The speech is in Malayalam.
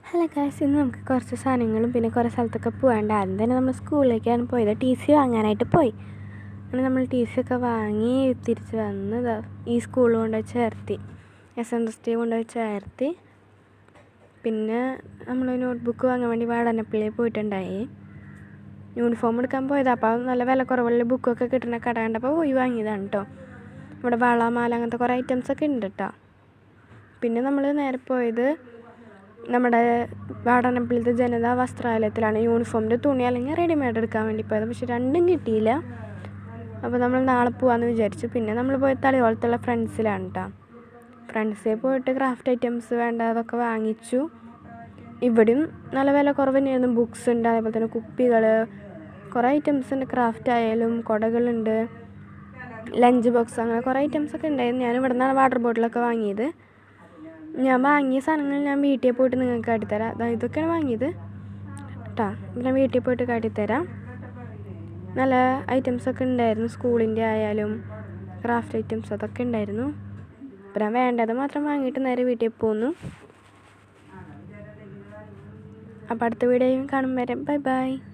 ഹലോ ഗായ്സ്, ഇന്ന് നമുക്ക് കുറച്ച് സാധനങ്ങളും പിന്നെ കുറേ സ്ഥലത്തൊക്കെ പോകാണ്ട്. ആദ്യം തന്നെ നമ്മൾ സ്കൂളിലേക്കാണ് പോയത്. ടി സി വാങ്ങാനായിട്ട് പോയി. അങ്ങനെ നമ്മൾ ടി സി ഒക്കെ വാങ്ങി തിരിച്ച് വന്ന് ഈ സ്കൂളിൽ കൊണ്ടുപോയി ചേർത്തി, SNST കൊണ്ടുപോയി ചേർത്തി. പിന്നെ നമ്മൾ നോട്ട്ബുക്ക് വാങ്ങാൻ വേണ്ടി വാടാനപ്പള്ളിയിൽ പോയിട്ടുണ്ടായി. യൂണിഫോം എടുക്കാൻ പോയത്. അപ്പോൾ നല്ല വില കുറവുള്ള ബുക്കൊക്കെ കിട്ടുന്ന കട കണ്ടപ്പോൾ പോയി വാങ്ങിയതാണ് കേട്ടോ. ഇവിടെ വള, മാല അങ്ങനത്തെ കുറേ ഐറ്റംസൊക്കെ ഉണ്ട് കേട്ടോ. പിന്നെ നമ്മൾ നേരെ പോയത് നമ്മുടെ വാടാനപ്പള്ളിയിലത്തെ ജനതാ വസ്ത്രാലയത്തിലാണ്. യൂണിഫോമിൻ്റെ തുണി അല്ലെങ്കിൽ റെഡിമെയ്ഡ് എടുക്കാൻ വേണ്ടി പോയത്. പക്ഷെ രണ്ടും കിട്ടിയില്ല. അപ്പോൾ നമ്മൾ നാളെ പോകാമെന്ന് വിചാരിച്ചു. പിന്നെ നമ്മൾ പോയത് തളിയോളത്തുള്ള ഫ്രണ്ട്സിലാണ് കേട്ടോ. ഫ്രണ്ട്സിൽ പോയിട്ട് ക്രാഫ്റ്റ് ഐറ്റംസ് വേണ്ട അതൊക്കെ വാങ്ങിച്ചു. ഇവിടെയും നല്ല വില കുറവ് തന്നെയായിരുന്നു. ബുക്സ് ഉണ്ട്, അതേപോലെ തന്നെ കുപ്പികൾ, കുറേ ഐറ്റംസ് ഉണ്ട്. ക്രാഫ്റ്റ് ആയാലും കുടകളുണ്ട്, ലഞ്ച് ബോക്സ്, അങ്ങനെ കുറേ ഐറ്റംസൊക്കെ ഉണ്ടായിരുന്നു. ഞാൻ ഇവിടെ നിന്നാണ് വാട്ടർ ബോട്ടിലൊക്കെ വാങ്ങിയത്. ഞാൻ വാങ്ങിയ സാധനങ്ങൾ ഞാൻ വീട്ടിൽ പോയിട്ട് നിങ്ങൾക്ക് കാട്ടിത്തരാം. ഇതൊക്കെയാണ് വാങ്ങിയത് കേട്ടോ. ഞാൻ വീട്ടിൽ പോയിട്ട് കാട്ടിത്തരാം. നല്ല ഐറ്റംസൊക്കെ ഉണ്ടായിരുന്നു. സ്കൂളിൻ്റെ ആയാലും ക്രാഫ്റ്റ് ഐറ്റംസ് അതൊക്കെ ഉണ്ടായിരുന്നു. അപ്പോൾ ഞാൻ വേണ്ടത് മാത്രം വാങ്ങിയിട്ട് നേരെ വീട്ടിൽ പോന്നു. അപ്പോൾ അടുത്ത വീഡിയോയും കാണും വരെ ബൈ ബൈ.